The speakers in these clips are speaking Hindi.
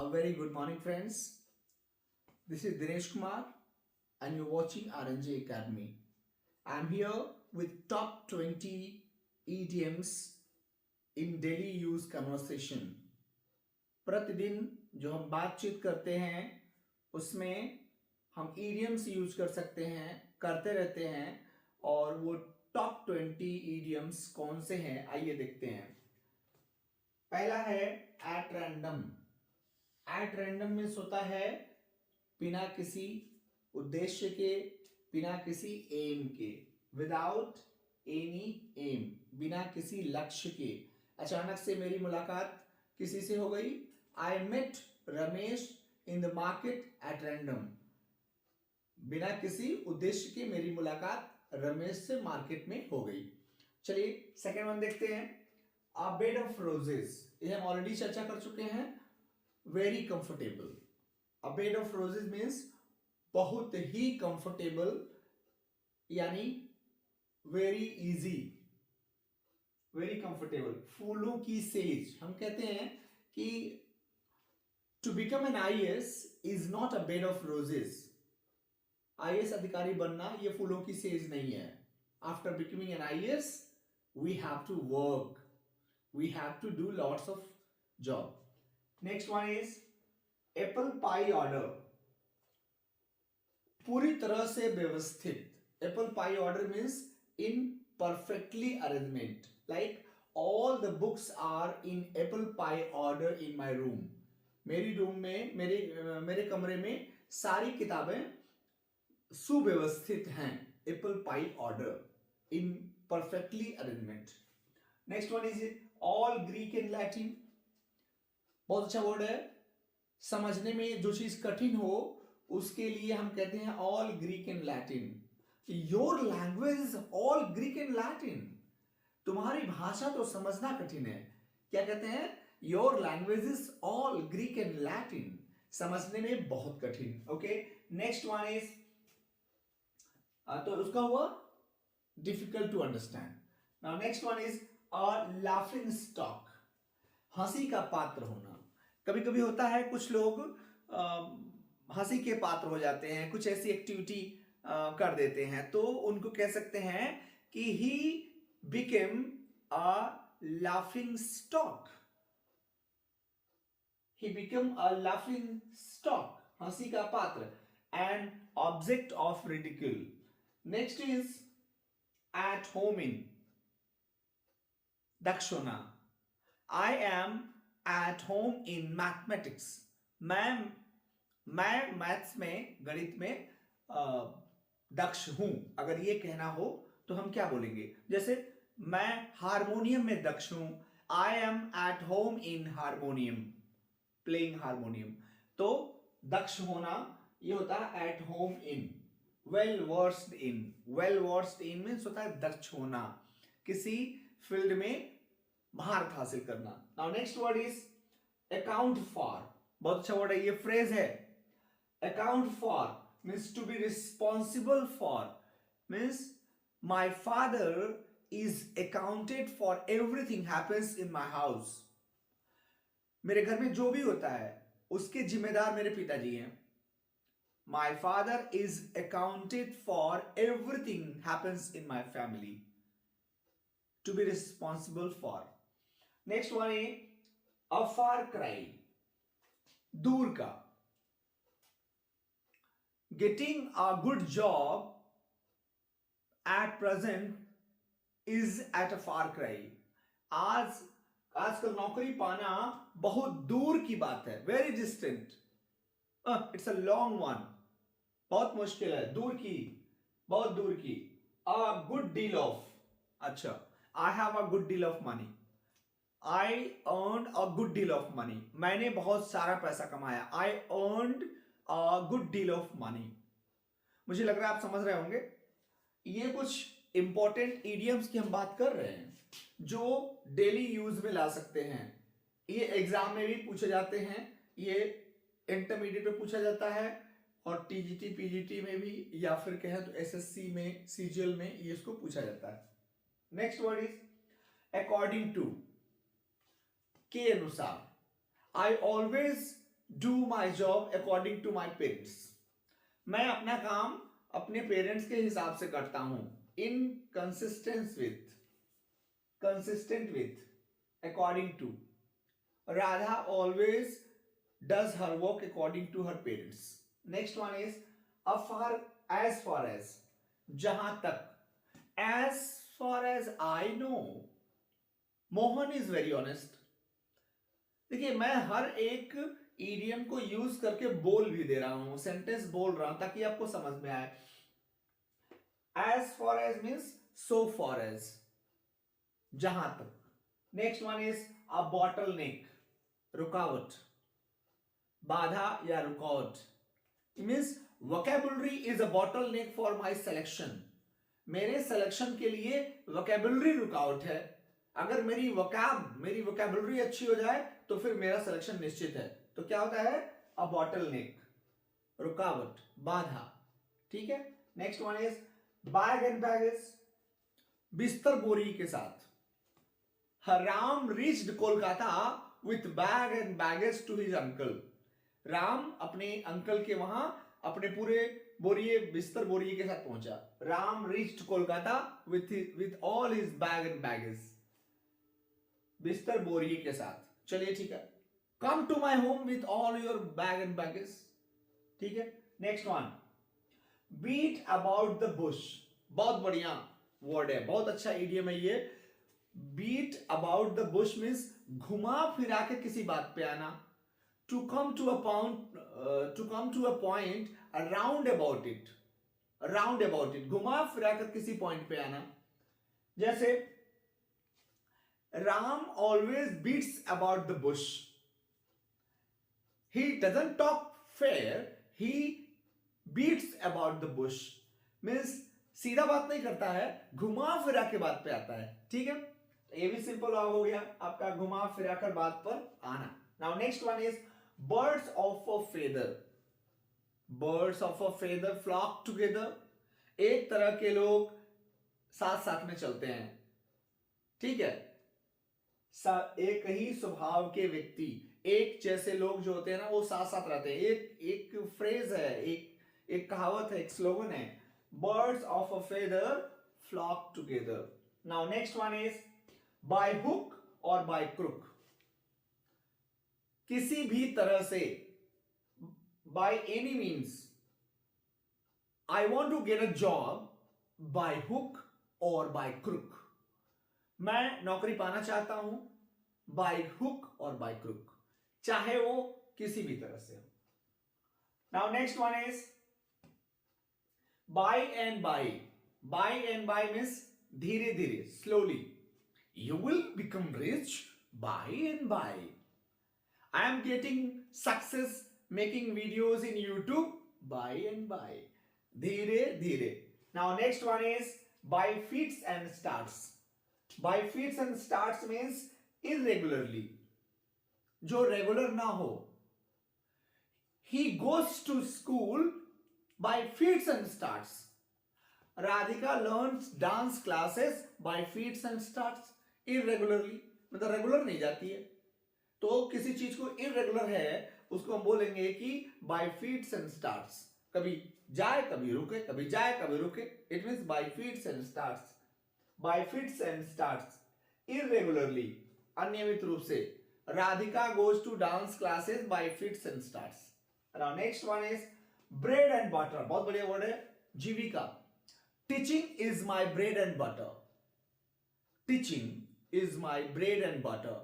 A very good morning, friends. This is Dinesh Kumar, and you're watching RNJ Academy. I'm here with top 20 idioms in daily use conversation. प्रतिदिन जो हम बातचीत करते हैं उसमें हम idioms यूज कर सकते हैं, करते रहते हैं, और वो टॉप 20 idioms कौन से हैं आइए देखते हैं. पहला है at random. At random means होता है बिना किसी उद्देश्य के, बिना किसी एम के, विदाउट एनी एम, बिना किसी लक्ष्य के. अचानक से मेरी मुलाकात किसी से हो गई. I met Ramesh in the market at random. बिना किसी उद्देश्य के मेरी मुलाकात रमेश से मार्केट में हो गई. चलिए सेकेंड वन देखते हैं. A bed of roses. ये हम ऑलरेडी चर्चा कर चुके हैं. Very comfortable. A bed of roses means बहुत ही कंफर्टेबल, यानी वेरी इजी, वेरी कंफर्टेबल. फूलों की सेज. हम कहते हैं कि to become an IAS is not a bed of roses. IAS अधिकारी बनना ये फूलों की सेज नहीं है. After becoming an IAS we have to work, we have to do lots of job. Next one is apple pie order. पूरी तरह से व्यवस्थित. Apple pie order means in perfectly arrangement. Like all the books are in apple pie order in my room. मेरी रूम में, मेरे कमरे में सारी किताबें सुव्यवस्थित हैं. Apple pie order in perfectly arrangement. Next one is all Greek and Latin. बहुत अच्छा वर्ड है. समझने में जो चीज कठिन हो उसके लिए हम कहते हैं all Greek and Latin. Your language is all Greek and Latin. तुम्हारी भाषा तो समझना कठिन है. क्या कहते हैं? Your language is all Greek and Latin. समझने में बहुत कठिन. ओके, नेक्स्ट वन इज, तो उसका हुआ difficult to understand. Now next one is laughing stock. हंसी का पात्र होना. कभी कभी होता है कुछ लोग हंसी के पात्र हो जाते हैं, कुछ ऐसी एक्टिविटी कर देते हैं, तो उनको कह सकते हैं कि he became a laughing stock. He became a laughing stock, हंसी का पात्र, and object of ridicule. Next is at home in. दक्षिणा. I am at home in mathematics. मैं मैथ्स में, गणित में दक्ष हूं. अगर ये कहना हो तो हम क्या बोलेंगे? जैसे मैं हारमोनियम में दक्ष हूं. आई am at home in harmonium, playing harmonium. तो दक्ष होना ये होता है eight home in. Well versed in. Well versed in means होता है दक्ष होना, किसी फील्ड में महारत हासिल करना. Now next word is account for. बहुत अच्छा वर्ड है, ये फ्रेज है. Account for means to be responsible for. Means my father is accounted for everything happens in my house. मेरे घर में जो भी होता है उसके जिम्मेदार मेरे पिताजी हैं. माई father is accounted for everything happens in my family. To be responsible for. Next one is a far cry. दूर का. Getting a good job at present is at a far cry. आजकल नौकरी पाना बहुत दूर की बात है. Very distant. It's a long one. बहुत मुश्किल है. दूर की, बहुत दूर की. A good deal of. अच्छा, I have a good deal of money. I earned a good deal of money. मैंने बहुत सारा पैसा कमाया. I earned a good deal of money. मुझे लग रहा है आप समझ रहे होंगे. ये कुछ इंपॉर्टेंट idioms की हम बात कर रहे हैं जो डेली यूज में ला सकते हैं. ये एग्जाम में भी पूछे जाते हैं, ये इंटरमीडिएट में पूछा जाता है, और टीजीटी पीजीटी में भी, या फिर कहें तो एसएससी में, सीजीएल में ये इसको पूछा जाता है. Next word is according to. के अनुसार. I always do my job according to my parents. मैं अपना काम अपने पेरेंट्स के हिसाब से करता हूं। In consistent with according to. Radha always does her work according to her parents. Next one is as far as, जहां तक। As far as I know, Mohan is very honest. देखिए मैं हर एक ईडियम को यूज करके बोल भी दे रहा हूं, सेंटेंस बोल रहा हूं ताकि आपको समझ में आए। As for as means so for as, जहां तक। Next one is a bottle neck, रुकावट, बाधा या रुकावट। Means vocabulary is a bottle neck for my selection. मेरे सिलेक्शन के लिए वोकेबुलरी रुकावट है। अगर मेरी वोकेबुलरी अच्छी हो जाए तो फिर मेरा सिलेक्शन निश्चित है। तो क्या होता है? अ बॉटल नेक, रुकावट, बाधा। ठीक है। Next one is bag and baggage, बिस्तर बोरी के साथ। Ram reached Kolkata with bag and baggage to his uncle. राम अपने अंकल के वहां अपने पूरे बोरिए, बिस्तर बोरिए के साथ पहुंचा। Ram reached Kolkata with all his bag and baggage, बिस्तर बोरिए के साथ। चलिए ठीक है। Come to my home with all your bag and baggage. ठीक है। Next one, beat about the bush. बहुत बढ़िया वर्ड है, बहुत अच्छा इडियम है ये। Beat about the bush means घुमा फिरा के किसी बात पे आना। To come to a point around about it, घुमा फिरा कर किसी पॉइंट पे आना। जैसे Ram always beats about the bush. He doesn't talk fair, he beats about the bush. Means सीधा बात नहीं करता है, घुमा फिरा के बात पे आता है। ठीक है। ये भी सिंपल हो गया आपका, घुमा फिरा कर बात पर आना। Now next one is birds of a feather. Birds of a feather flock together. एक तरह के लोग साथ साथ में चलते हैं। ठीक है। एक ही स्वभाव के व्यक्ति, एक जैसे लोग जो होते हैं ना, वो साथ साथ रहते हैं। एक फ्रेज है, एक कहावत है, एक स्लोगन है, birds of a feather flock together. Now next one is by hook or by crook. किसी भी तरह से, by any means. I want to get a job by hook or by crook. मैं नौकरी पाना चाहता हूं by hook or by crook, चाहे वो किसी भी तरह से हो। Now next one is by and by. By and by means धीरे धीरे, slowly. You will become rich by and by. I am getting success making videos in YouTube by and by, धीरे धीरे। Now next one is by fits and starts. By fits and starts means irregularly, जो रेगुलर ना हो। He goes to school by fits and starts. Radhika learns dance classes by fits and starts irregularly, मतलब रेगुलर नहीं जाती है। तो किसी चीज को इरेगुलर है उसको हम बोलेंगे कि by fits and starts। कभी जाए कभी रुके, कभी जाए कभी रुके, it means by fits and starts। by fits and starts irregularly, अनियमित रूप से। Radhika goes to dance classes by fits and starts। Now next one is bread and butter। बहुत बढ़िया वर्ड है, जीविका। Teaching is my bread and butter। Teaching is my bread and butter।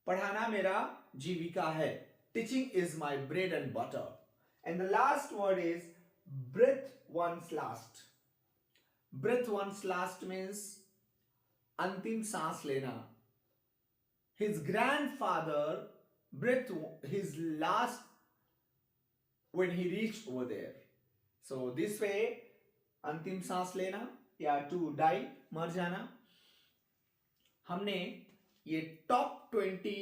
पढ़ाना मेरा जीविका है। Teaching is my bread and butter। And the last word is breath once last। Breath once last means अंतिम सांस लेना। His grandfather breathed his last when he reached over there। So this way, अंतिम सांस लेना या to die, मर जाना। हमने ये टॉप 20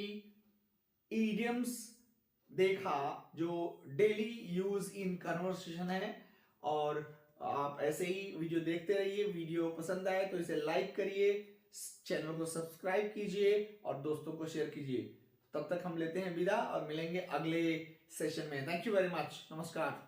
idioms देखा जो डेली यूज इन कन्वर्सेशन है। और आप ऐसे ही वीडियो देखते रहिए। वीडियो पसंद आए तो इसे लाइक करिए, चैनल को सब्सक्राइब कीजिए और दोस्तों को शेयर कीजिए। तब तक हम लेते हैं विदा और मिलेंगे अगले सेशन में। Thank you very much. नमस्कार।